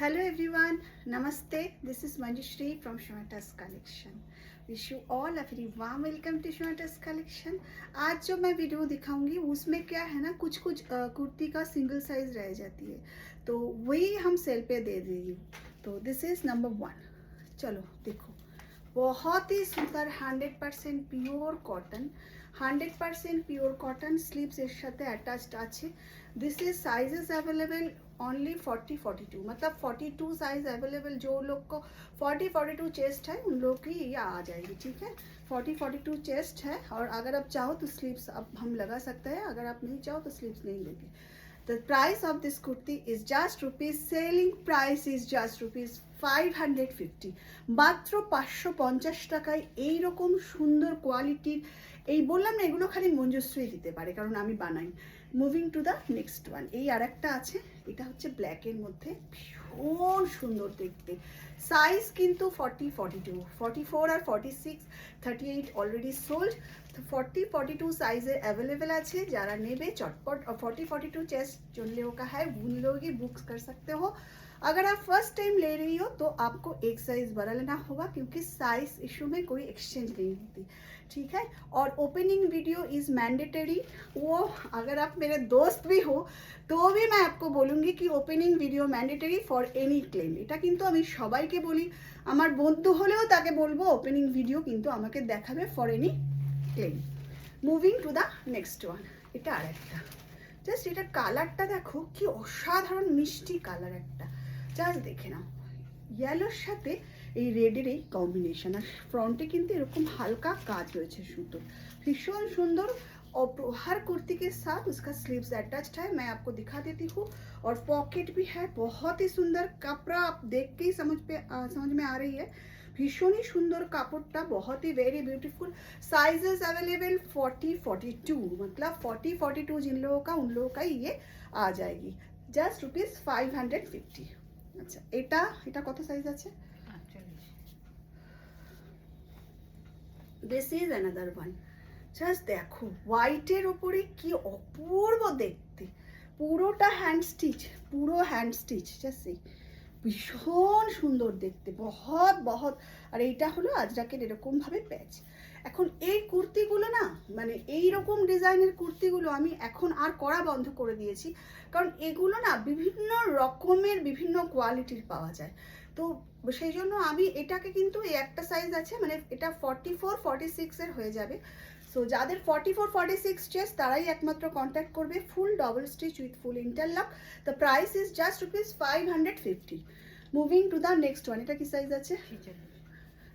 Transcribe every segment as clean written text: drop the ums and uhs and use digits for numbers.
Hello everyone, Namaste. This is Manjushri from Shweta's collection. Wish you all a very warm welcome to Shweta's collection. आज जो मैं video दिखाऊंगी उसमें क्या है ना, कुछ कुर्ती का सिंगल साइज रह जाती है, तो वही हम सेल पे दे रही हूँ. तो दिस इज नंबर 1. चलो देखो, बहुत ही सुंदर 100% pure cotton, 100% pure cotton, sleeves এর সাথে অ্যাটাচড আছে. This is sizes available only 40-42, मतलब 42 साइज अवेलेबल. जो लोग को 40-42 चेस्ट है उन लोग की ये आ जाएगी. ठीक है, 40-42 चेस्ट है. और अगर आप चाहो तो स्लीव्स अब हम लगा सकते हैं, अगर आप नहीं चाहो तो स्लीव्स नहीं लेंगे. The price of this kurti is just rupees, selling price is just rupees 550. মাত্র 550 টাকায় এইরকম সুন্দর কোয়ালিটির, এই বললাম না এগুলো খালি মঞ্জুশ্রী দিতে পারে কারণ আমি বানাই. Moving to the next one. এই আর একটা আছে, এটা হচ্ছে ব্ল্যাকের মধ্যে, ভীষণ সুন্দর দেখতে. সাইজ কিন্তু 40-42, 44 আর 46, 38 অলরেডি সোল্ড. तो 40-42 साइजेर अवेलेबल আছে. যারা নেবে চটপট. और 40-42 चेस्ट जो लोगों का है उन लोग ही बुक्स कर सकते हो. अगर आप फर्स्ट टाइम ले रही हो तो आपको एक साइज बड़ा लेना होगा क्योंकि साइज इशू में कोई एक्सचेंज नहीं होती. ठीक है, और ओपनिंग वीडियो इज़ मैंडेटरी. वो अगर आप मेरे दोस्त भी हो तो भी मैं आपको बोलूँगी कि opening video mandatory for any claim. এটা কিন্তু আমি সবাইকে বলি, আমার বন্ধু হলেও তাকে বলবো ওপেনিং ভিডিও কিন্তু আমাকে দেখাবে for any claim. Moving to the next one. এটা আর একটা, জাস্ট এটার কালারটা দেখো কি অসাধারণ মিষ্টি কালার একটা. জাস্ট দেখে নাও, ইয়েলোর সাথে এই রেডের এই কম্বিনেশন. আর ফ্রন্টে কিন্তু এরকম হালকা কাজ রয়েছে সুতোর, ভীষণ সুন্দর. और हर कुर्ती के साथ उसका स्लीव्स अटैच्ड है, मैं आपको दिखा देती हूँ. और पॉकेट भी है, बहुत ही सुंदर कपड़ा, आप देख के ही समझ में आ रही है. भीषण ही सुंदर कापड़टा, बहुत ही वेरी ब्यूटीफुल. साइजेस अवेलेबल 40-42, मतलब 40-42 जिन लोगों का उन लोगों का ये आ जाएगी. Just rupees 550. আচ্ছা, এটা কত সাইজ আছে? This is another one. Just দেখো হোয়াইটের ওপরে কি অপূর্ব দেখতে, পুরোটা হ্যান্ড স্টিচ, পুরো হ্যান্ড স্টিচ. জাস্ট ভীষণ সুন্দর দেখতে, বহুত বহুত. আর এইটা হলো আজরাকের এরকমভাবে প্যাচ. এখন এই কুর্তিগুলো না, মানে এই রকম ডিজাইনের কুর্তিগুলো আমি এখন আর করা বন্ধ করে দিয়েছি, কারণ এগুলো না বিভিন্ন রকমের বিভিন্ন কোয়ালিটির পাওয়া যায়. তো সেই জন্য আমি এটাকে কিন্তু এই একটা সাইজ আছে, মানে এটা 44-46 এর হয়ে যাবে. সো যাদের 44-46 চেস্ট তারাই একমাত্র কন্ট্যাক্ট করবে. Full double stitch with full interlock. The price is just rupees 550. Moving to the next one. এটা কি সাইজ আছে?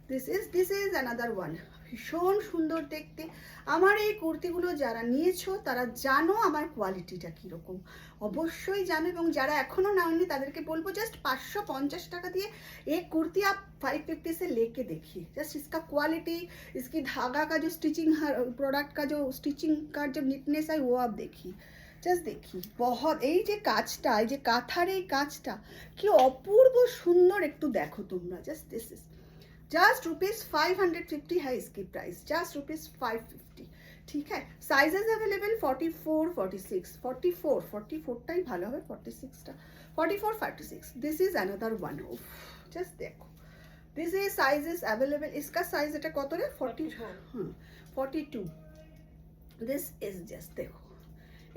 This is another one. ভীষণ সুন্দর দেখতে. আমার এই কুর্তিগুলো যারা নিয়েছো তারা জানো আমার কোয়ালিটিটা কীরকম, অবশ্যই জানো. এবং যারা এখনও নাওনি তাদেরকে বলবো জাস্ট 550 টাকা দিয়ে एक कुर्ती आप 550 से लेके देखिए. जस्ट इसका क्वालिटी, इसकी धागा का जो स्टिचिंग, प्रोडक्ट का जो स्टिचिंग का जो नीटनेस है वो आप देखिए. জাস্ট দেখি বহুত, এই যে কাজটা, এই যে কাঁথার এই কাজটা কি অপূর্ব সুন্দর, একটু দেখো তোমরা. Just this is just rupees 550 है इसकी प्राइस, जस्ट रुपीस 550. ठीक है, साइजेस अवेलेबल 44-46, 44-44টাই ভালো হবে, 46টা 44-46. This is another one. Just দেখো, दिस इज साइजेस अवेलेबल. इसका साइज এটা কত রে? 42. दिस इज जस्ट देखो,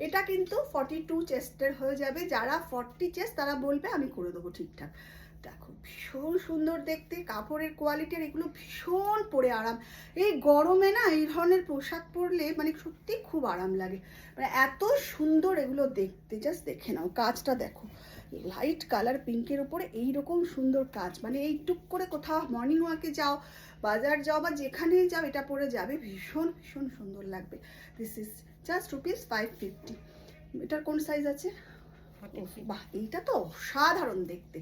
এটা কিন্তু 42 চেস্টের হয়ে যাবে. যারা 40 চেস্ট তারা বলবে আমি করে দেবো ঠিকঠাক. দেখো ভীষণ সুন্দর দেখতে, কাপড়ের কোয়ালিটি, আর এগুলো ভীষণ পরে আরাম. এই গরমে না এই ধরনের পোশাক পরলে মানে সত্যি খুব আরাম লাগে, মানে এত সুন্দর এগুলো দেখতে. জাস্ট দেখে নাও কাজটা দেখো, লাইট কালার পিঙ্কের উপরে এইরকম সুন্দর কাজ. মানে এইটুক করে কোথাও মর্নিং ওয়াকে যাও, বাজার যাও বা যেখানেই যাও এটা পরে যাবে, ভীষণ ভীষণ সুন্দর লাগবে. This is just rupees 550. এটার কোন সাইজ আছে? বাহ, এইটা তো অসাধারণ দেখতে,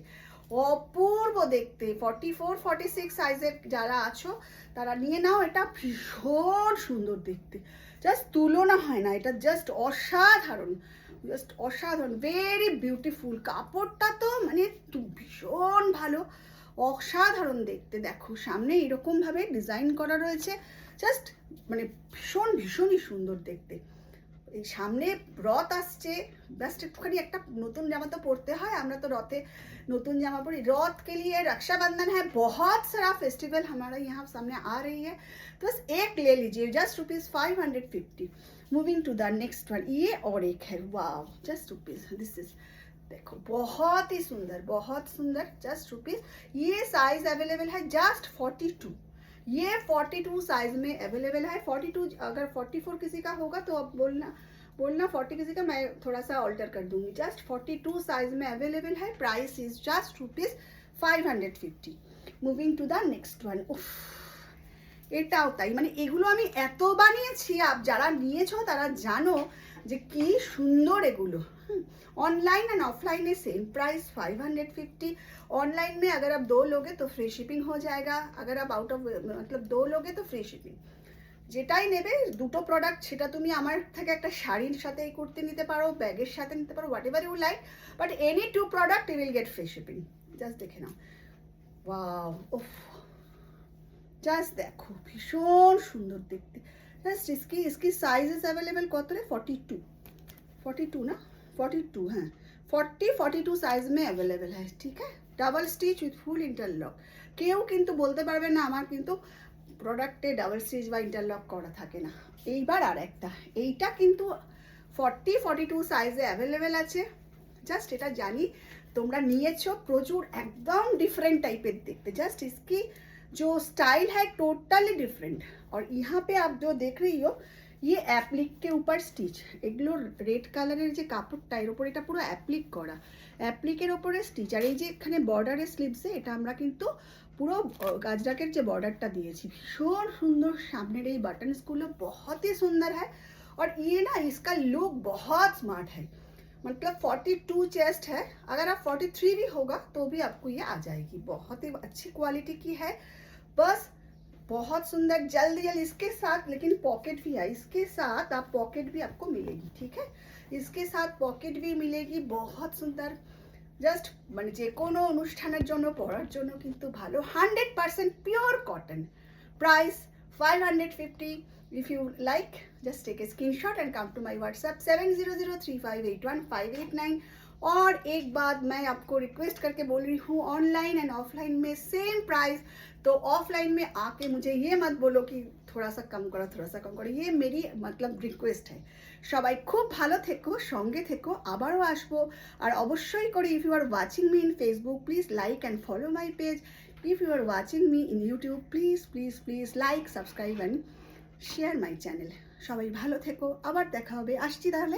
অপূর্ব দেখতে. 44-46 সাইজের যারা আছো তারা নিয়ে নাও, এটা ভীষণ সুন্দর দেখতে. জাস্ট তুলনা হয় না, এটা জাস্ট অসাধারণ, জাস্ট অসাধারণ, ভেরি বিউটিফুল. কাপড়টা তো মানে ভীষণ ভালো, অসাধারণ দেখতে. দেখো সামনে এরকমভাবে ডিজাইন করা রয়েছে, জাস্ট মানে ভীষণই সুন্দর দেখতে. এই সামনে রথ আসছে, জাস্ট একটুখানি একটা নতুন জামা তো পরতে হয়, আমরা তো রথে नतून जामा पड़ी। रथ के लिए रक्षाबंधन है, बहुत सारा फेस्टिवल हमारा यहाँ सामने आ रही है, तो बस एक ले लीजिए, just ₹550। Moving to the next one, ये और एक है, wow, just rupees, this is देखो बहुत ही सुंदर, बहुत सुंदर, जस्ट रुपीज। ये साइज अवेलेबल है जस्ट 42, ये 42 साइज में अवेलेबल है। 42 अगर 44 किसी का होगा तो अब बोलना 40 किसी का, मैं थोड़ा सा ऑल्टर कर दूंगी। जस्ट 42 साइज में अवेलेबल है, price is just ₹550। Moving to the next one. উফ, এটাও তাই, মানে এগুলো আমি এত বানিয়েছি, যারা নিয়েছো তারা জানো যে কি সুন্দর এগুলো। ऑनलाइन एंड ऑफलाइन में सेम प्राइस 550। ऑनलाइन में अगर आप 2 लोगे तो फ्री शिपिंग हो जाएगा, अगर आप आउट ऑफ मतलब 2 लोगे तो फ्री शिपिंग। যেটাই নেবে দুটো প্রোডাক্ট, সেটা তুমি আমার থেকে একটা শাড়ির সাথে এই করতে নিতে পারো, ব্যাগের সাথে নিতে পারো, whatever you like, but any 2 product you will get free shipping. Just দেখে নাও, ওয়াও, উফ, জাস্ট দেখো ভীষণ সুন্দর দেখতে। জাস্ট इसकी साइजेस अवेलेबल কত রে? 42 না, 42, हाँ 42 साइज में अवेलेबल है, ठीक है। Double stitch with full interlock. কেউ কিন্তু বলতে পারবে না আমার কিন্তু প্রোডাক্টে ডাবল স্টিচ বা ইন্টারলক করা থাকে না। এইবার আর একটা, এইটা কিন্তু 42 সাইজে অ্যাভেলেবেল আছে। জাস্ট এটা জানি তোমরা নিয়েছো প্রচুর, একদম ডিফरेंट टाइपेर देखते। जस्ट इसकी जो स्टाइल है टोटली डिफरेंट। और यहाँ पे आप जो देख रही हो ये অ্যাপ্লিক के ऊपर স্টিচ, এগুলো রেড কালারের যে কাপড়টা এর উপর এটা পুরো অ্যাপ্লিক করা, অ্যাপ্লিকের ওপরে স্টিচ। আর এই যে এখানে বর্ডারের স্লিভসে এটা আমরা কিন্তু পুরো গাজরাকের যে বর্ডারটা দিয়েছি, ভীষণ সুন্দর। সামনের এই বাটনসগুলো बहुत ही सुंदर है, और ये ना इसका लुक बहुत स्मार्ट है। मतलब 42 चेस्ट है, अगर आप 43 भी होगा तो भी आपको ये आ जाएगी। बहुत ही अच्छी क्वालिटी की है, बस बहुत सुंदर। जल्दी जल्दी इसके साथ, लेकिन पॉकेट भी है इसके साथ, आप पॉकेट भी आपको मिलेगी, ठीक है, इसके साथ पॉकेट भी मिलेगी, बहुत सुंदर। জাস্ট মানে যে কোনো অনুষ্ঠানের জন্য পরার জন্য কিন্তু ভালো। 100% pure cotton, price 550। If you like just take a screenshot and come to my WhatsApp 7003581589। और एक बात मैं आपको रिक्वेस्ट करके बोल रही हूँ, ऑनलाइन एंड ऑफलाइन में सेम प्राइस, तो ऑफलाइन में आके मुझे ये मत बोलो कि थोड़ा सा कम करो, थोड़ा सा कम करो, ये मेरी मतलब रिक्वेस्ट है। সবাই খুব ভালো থেকো, সঙ্গে থেকো, আবারও আসবো। আর অবশ্যই করে if you are watching me in Facebook please like and follow my page. If you are watching me in YouTube please please please like, subscribe and share my channel. সবাই ভালো থেকো, আবার দেখা হবে, আসছি তাহলে।